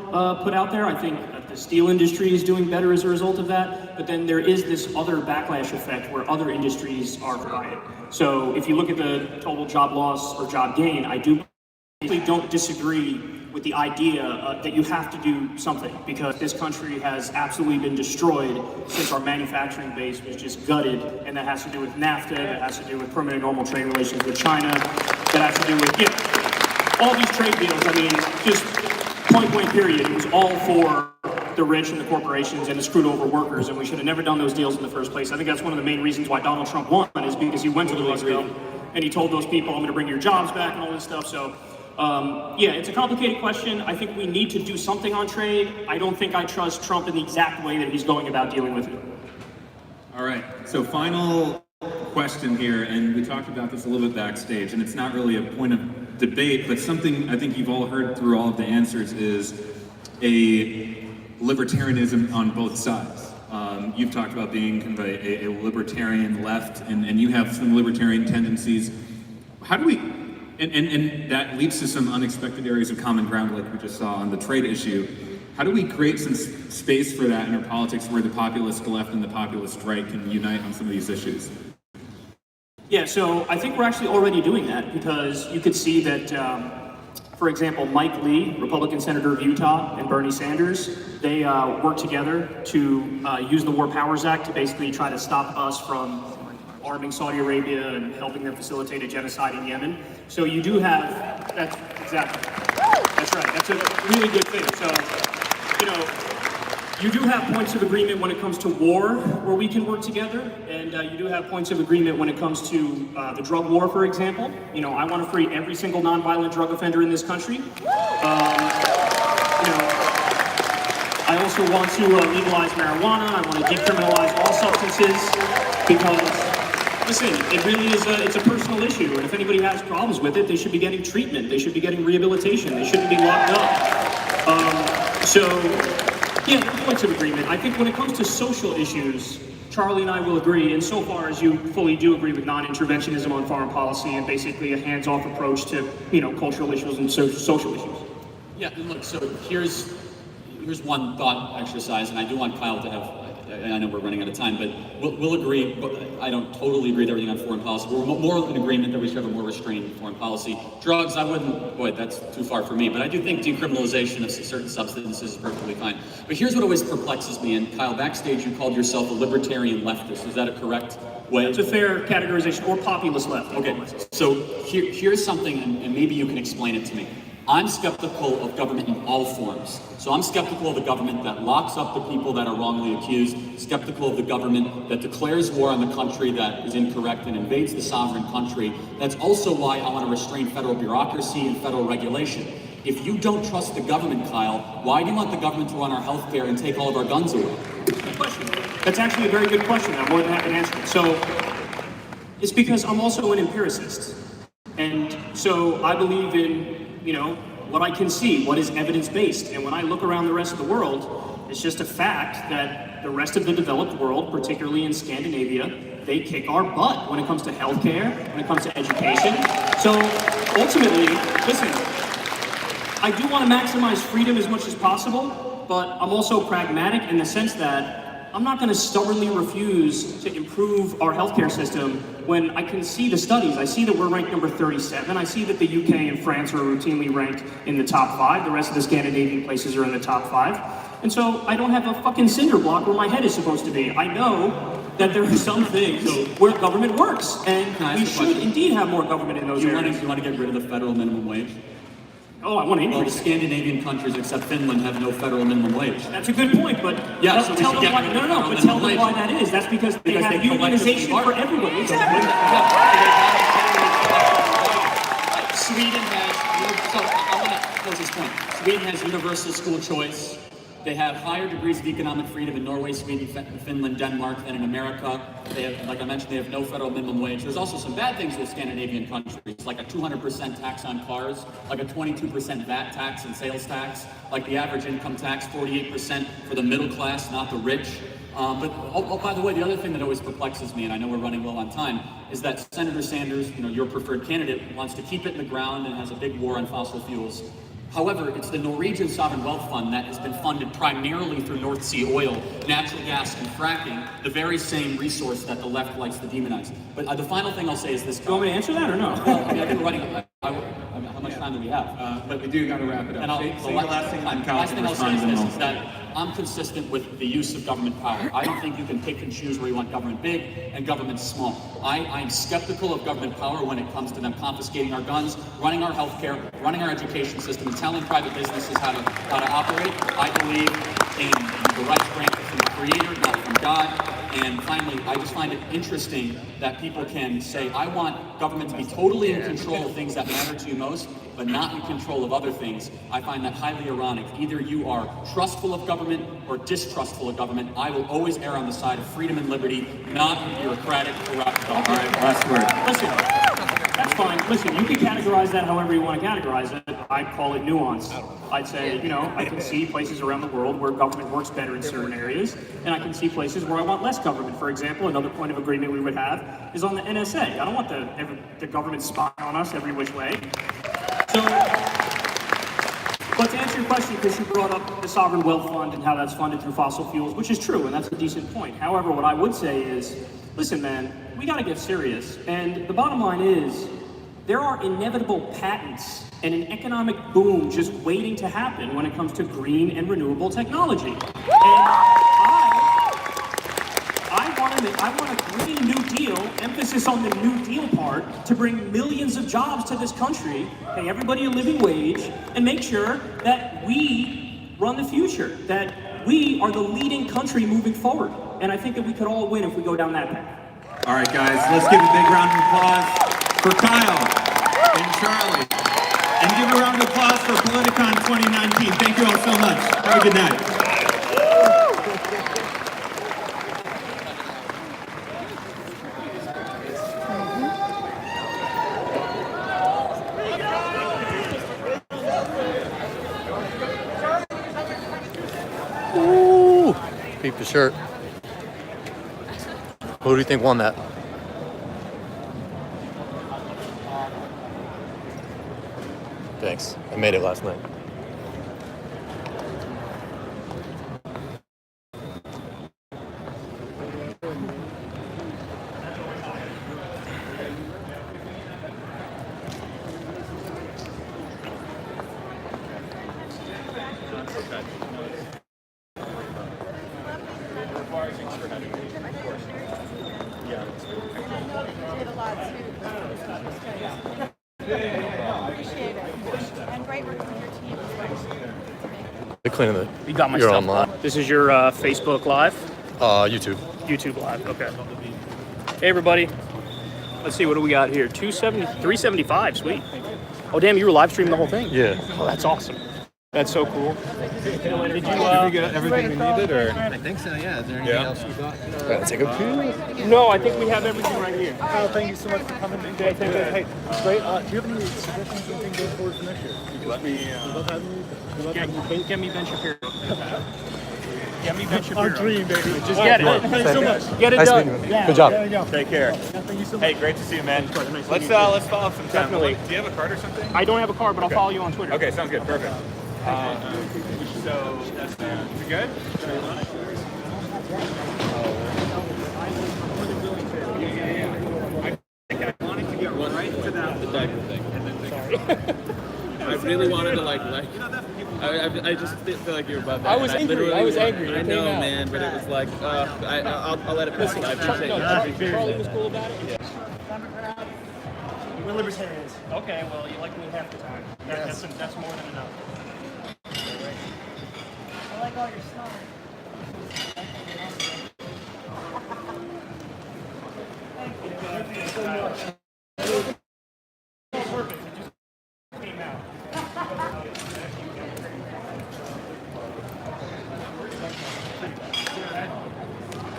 put out there. I think the steel industry is doing better as a result of that. But then there is this other backlash effect where other industries are quiet. So if you look at the total job loss or job gain, I don't disagree with the idea that you have to do something because this country has absolutely been destroyed since our manufacturing base was just gutted, and that has to do with NAFTA, that has to do with permanent normal trade relations with China, that has to do with all these trade deals. I mean, just point blank period, it was all for the rich and the corporations and the screwed over workers, and we should have never done those deals in the first place. I think that's one of the main reasons why Donald Trump won is because he went to the Rust Belt and he told those people, I'm going to bring your jobs back and all this stuff. So yeah, it's a complicated question. I think we need to do something on trade. I don't think I trust Trump in the exact way that he's going about dealing with it. All right, so final question here, and we talked about this a little bit backstage, and it's not really a point of debate, but something I think you've all heard through all of the answers is a libertarianism on both sides. You've talked about being kind of a libertarian left, and you have some libertarian tendencies. How do we... And that leads to some unexpected areas of common ground like we just saw on the trade issue. How do we create some space for that in our politics where the populist left and the populist right can unite on some of these issues? Yeah, so I think we're actually already doing that, because you could see that, for example, Mike Lee, Republican Senator of Utah, and Bernie Sanders, they worked together to use the War Powers Act to basically try to stop us from arming Saudi Arabia and helping them facilitate a genocide in Yemen. So you do have, that's right, that's a really good thing. So, you know, you do have points of agreement when it comes to war, where we can work together, and you do have points of agreement when it comes to the drug war, for example. You know, I want to free every single nonviolent drug offender in this country. You know, I also want to legalize marijuana. I want to decriminalize all substances, because, listen, it really is it's a personal issue, and if anybody has problems with it, they should be getting treatment. They should be getting rehabilitation. They shouldn't be locked up. Yeah, points of agreement. I think when it comes to social issues, Charlie and I will agree, insofar as you fully do agree with non-interventionism on foreign policy and basically a hands-off approach to, you know, cultural issues and social issues. Yeah, and look, so here's one thought exercise, and I do want Kyle to have, I know we're running out of time, but we'll agree, but I don't totally agree with everything on foreign policy. We're more in agreement that we should have a more restrained foreign policy. Drugs, I wouldn't, boy, that's too far for me, but I do think decriminalization of certain substances is perfectly fine. But here's what always perplexes me, and Kyle, backstage you called yourself a libertarian leftist. Is that a correct way? It's a fair categorization, or populist left. Okay, so here's something, and maybe you can explain it to me. I'm skeptical of government in all forms. So I'm skeptical of the government that locks up the people that are wrongly accused, skeptical of the government that declares war on the country that is incorrect and invades the sovereign country. That's also why I want to restrain federal bureaucracy and federal regulation. If you don't trust the government, Kyle, why do you want the government to run our healthcare and take all of our guns away? Good question. That's actually a very good question. I'm more than happy to answer it. So it's because I'm also an empiricist. And so I believe in, you know, what I can see, what is evidence-based. And when I look around the rest of the world, it's just a fact that the rest of the developed world, particularly in Scandinavia, they kick our butt when it comes to healthcare, when it comes to education. So ultimately, listen, I do want to maximize freedom as much as possible, but I'm also pragmatic in the sense that I'm not going to stubbornly refuse to improve our healthcare system when I can see the studies. I see that we're ranked number 37. I see that the UK and France are routinely ranked in the top 5. The rest of the Scandinavian places are in the top 5. And so I don't have a fucking cinder block where my head is supposed to be. I know that there are some things where government works, and we should indeed have more government in those areas. You want to get rid of the federal minimum wage? Oh, I want to Well, the increase it. Scandinavian countries, except Finland, have no federal minimum wage. That's a good point, but Yeah, so we tell should them get why, rid of no, the no, federal but tell them minimum why that is. That's because they Because have they collectively unionization bargain. for everybody. Sweden has, so I want to close this point. Sweden has universal school choice. They have higher degrees of economic freedom in Norway, Sweden, Finland, Denmark than in America. They have, like I mentioned, they have no federal minimum wage. There's also some bad things with Scandinavian countries, like a 200% tax on cars, like a 22% VAT tax and sales tax, like the average income tax, 48% for the middle class, not the rich. But by the way, the other thing that always perplexes me, and I know we're running low on time, is that Senator Sanders, you know, your preferred candidate, wants to keep it in the ground and has a big war on fossil fuels. However, it's the Norwegian Sovereign Wealth Fund that has been funded primarily through North Sea oil, natural gas, and fracking, the very same resource that the left likes to demonize. But the final thing I'll say is this. Do you want me to answer that or no? Well, I mean, I think we're running. How much time do we have? But we do got to wrap it up. And The last thing I'll say is this, is that I'm consistent with the use of government power. I don't think you can pick and choose where you want government big and government small. I'm skeptical of government power when it comes to them confiscating our guns, running our healthcare, running our education system, and telling private businesses how to operate. I believe in the rights granted from the Creator, not from God. And finally, I just find it interesting that people can say, I want government to be totally in control of things that matter to you most, but not in control of other things. I find that highly ironic. Either you are trustful of government or distrustful of government. I will always err on the side of freedom and liberty, not bureaucratic, corrupt government. All right, last word. Listen, that's fine. Listen, you can categorize that however you want to categorize it. I'd call it nuance. I'd say, you know, I can see places around the world where government works better in certain areas, and I can see places where I want less government. For example, another point of agreement we would have is on the NSA. I don't want the government spying on us every which way. So, But to answer your question, because you brought up the sovereign wealth fund and how that's funded through fossil fuels, which is true, and that's a decent point. However, what I would say is, listen, man, we got to get serious. And the bottom line is, there are inevitable patents and an economic boom just waiting to happen when it comes to green and renewable technology. And I want a Green New Deal, emphasis on the New Deal part, to bring millions of jobs to this country, pay everybody a living wage, and make sure that we run the future, that we are the leading country moving forward. And I think that we could all win if we go down that path. All right, guys, let's give a big round of applause for Kyle and Charlie. And give a round of applause for Politicon 2019. Thank you all so much. Have a good night. Ooh, peep the shirt. Who do you think won that? Thanks. I made it last night. They're cleaning the. You got my You're stuff. online. This is your Facebook Live? YouTube. YouTube Live, okay. Hey everybody. Let's see, what do we got here? 375, sweet. Oh damn, you were live streaming the whole thing? Yeah. Oh, that's awesome. That's so cool. Did you get everything we needed, or? I think so, yeah. Is there anything else you got? Take a peek. No, I think we have everything right here. Kyle, thank you so much for coming. Hey, great. Do you have any suggestions or anything going forward for next year? Let me, get me Ben Shapiro. Get me Ben Shapiro. Our dream, baby. Just get it. Thanks so much. Get it Nice done. meeting you. Good job. There you go. Take care. Thank you so much. Hey, great to see you, man. Let's follow some time. Definitely. Do you have a card or something? I don't have a card, but I'll follow you on Twitter. Okay, sounds good. Perfect. So that's you good? I wanted to get right to that. The diaper thing, and then think I really wanted to I just feel like you're about that. I was angry. I was angry. I know, man, but it was like, I'll let it pass. I appreciate it. Charlie was cool about it. Yeah. We're libertarians. Okay, well, you like me half the time. That's more than enough. I like all your stuff. Perfect. It just came out.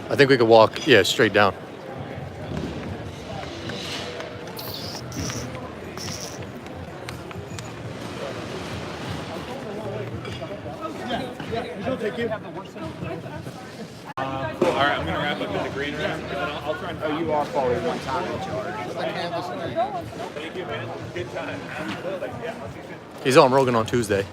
I think we could walk, straight down. Thank you. Cool. All right, I'm gonna wrap up in the green room, and then I'll try and. You are following one time in charge. Thank you, man. Good time. Absolutely. Yeah. I'll see you soon. He's on Rogan on Tuesday.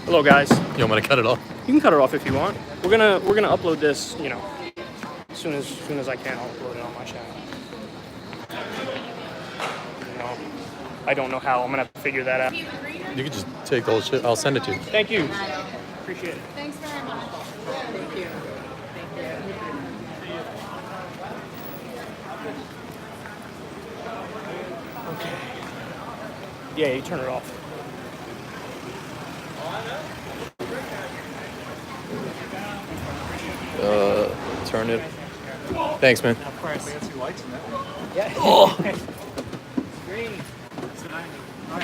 Hello, guys. You want me to cut it off? You can cut it off if you want. We're gonna upload this, as soon as I can. I'll upload it on my channel. I don't know how. I'm gonna have to figure that out. You could just take the whole shit. I'll send it to you. Thank you. Appreciate it. Thanks very much. Thank you. Okay. Yeah, you turn it off. Turn it. Thanks, man. Fancy lights in that one. Yeah. Oh. Green.